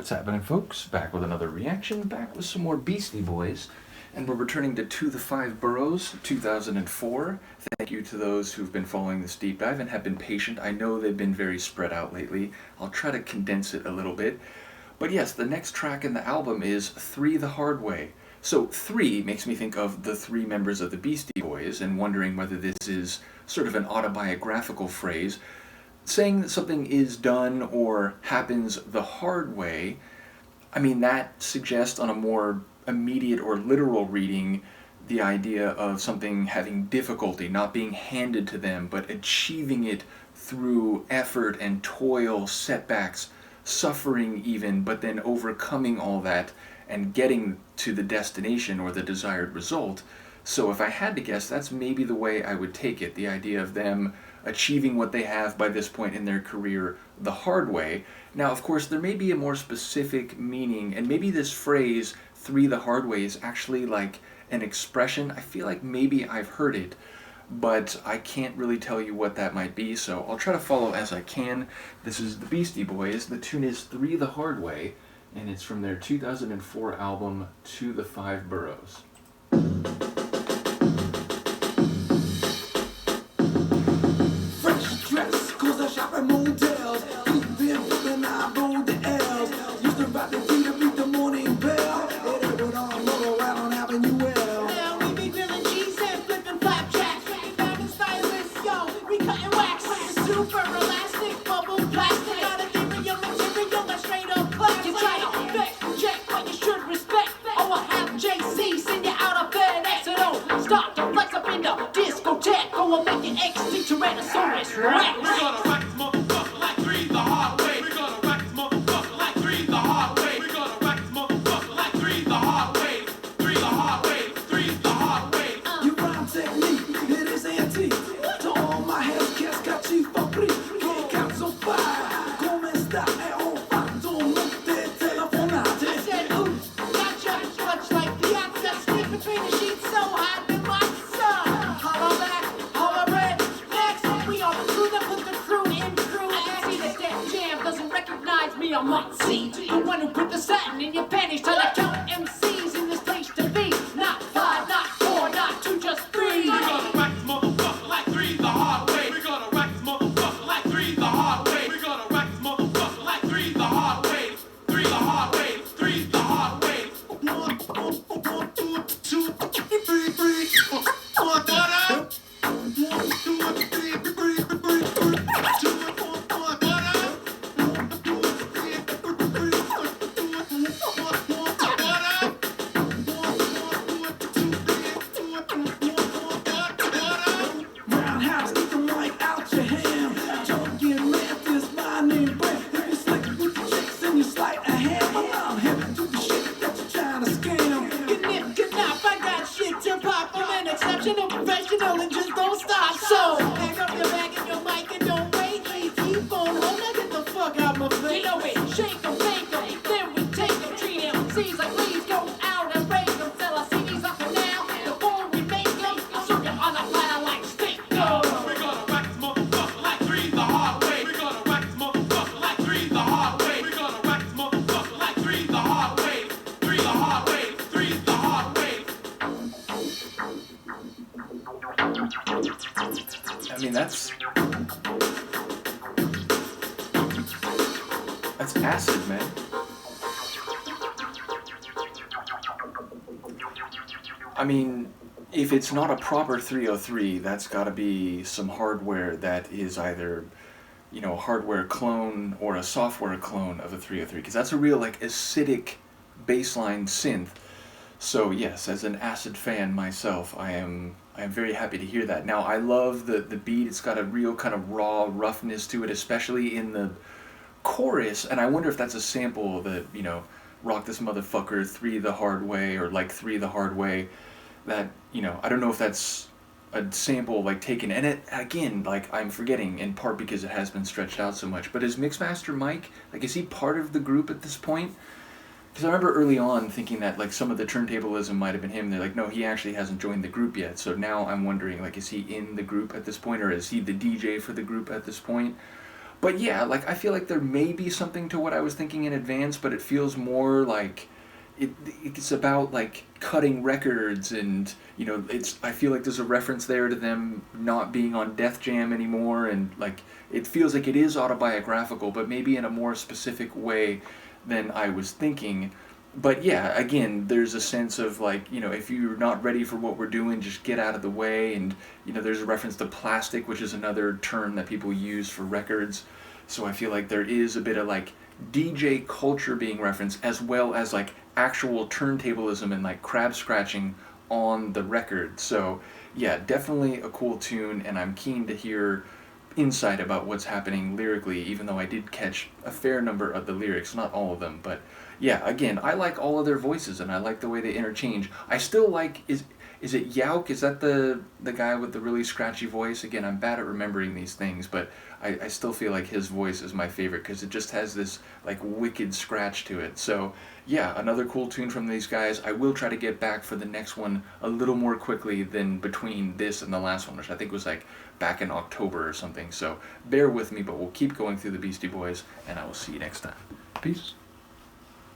What's happening, folks? Back with another reaction, back with some more Beastie Boys, and we're returning To the Five Boroughs, 2004. Thank you to those who've been following this deep dive and have been patient. I know they've been very spread out lately. I'll try to condense it a little bit. But yes, the next track in the album is Three the Hard Way. So three makes me think of the three members of the Beastie Boys and wondering whether this is sort of an autobiographical phrase. Saying that something is done or happens the hard way, I mean, that suggests on a more immediate or literal reading the idea of something having difficulty, not being handed to them, but achieving it through effort and toil, setbacks, suffering even, but then overcoming all that and getting to the destination or the desired result. So if I had to guess, that's maybe the way I would take it, the idea of them achieving what they have by this point in their career the hard way. Now, of course, there may be a more specific meaning, and maybe this phrase, three the hard way, is actually like an expression. I feel like maybe I've heard it, but I can't really tell you what that might be, so I'll try to follow as I can. This is the Beastie Boys. The tune is Three the Hard Way, and it's from their 2004 album, To the Five Boroughs. On my seat, the one who put the satin in your panties, trying to count MCs in this place to be. Not five, not four, not two, just three. We're gonna whack this motherfucker like three the hard way. We're gonna whack this motherfucker like three the hard way. We're gonna whack this motherfucker like three the hard way. Three the hard way. Three the hard way. One, two, three. What up? One, two, three. Professional and just don't stop. So pack up your bag and your mic and don't wait. Please keep on hold. Now get the fuck out my face. You know it. Shake 'em, bake 'em, then we take 'em. Treat 'em. Seems like please go out and raise 'em. Sell our CDs off and now before we make 'em. I'll serve you on a platter like steak. Go. We're gonna whack this motherfucker like three the hard way. We're gonna whack this motherfucker like three the hard way. We're gonna whack this motherfucker like three the hard way. Three the hard way. Three the hard way. I mean, that's acid, man. I mean, if it's not a proper 303, that's got to be some hardware that is either, you know, a hardware clone or a software clone of a 303, because that's a real, like, acidic bassline synth. So yes, as an acid fan myself, I am very happy to hear that. Now, I love the beat. It's got a real kind of raw roughness to it, especially in the chorus, and I wonder if that's a sample that, you know, rock this motherfucker three the hard way, or like three the hard way, that, you know, I don't know if that's a sample like taken, and it, again, like, I'm forgetting, in part because it has been stretched out so much, but is Mixmaster Mike, like, is he part of the group at this point? Because I remember early on thinking that, like, some of the turntablism might have been him. They're like, no, he actually hasn't joined the group yet. So now I'm wondering, like, is he in the group at this point, or is he the DJ for the group at this point? But yeah, like I feel like there may be something to what I was thinking in advance, but it feels more like it's about like cutting records, and it's, I feel like there's a reference there to them not being on Def Jam anymore, and like it feels like it is autobiographical, but maybe in a more specific way than I was thinking. But yeah, again, there's a sense of like, if you're not ready for what we're doing, just get out of the way. And there's a reference to plastic, which is another term that people use for records. So I feel like there is a bit of like DJ culture being referenced, as well as like actual turntablism and like crab scratching on the record. So yeah, definitely a cool tune, and I'm keen to hear insight about what's happening lyrically, even though I did catch a fair number of the lyrics, not all of them. But yeah, again, I like all of their voices, and I like the way they interchange. I still like, is it Yauk? Is that the guy with the really scratchy voice? Again, I'm bad at remembering these things, but I still feel like his voice is my favorite because it just has this like wicked scratch to it. So yeah, another cool tune from these guys. I will try to get back for the next one a little more quickly than between this and the last one, which I think was like back in October or something. So bear with me, but we'll keep going through the Beastie Boys, and I will see you next time. Peace.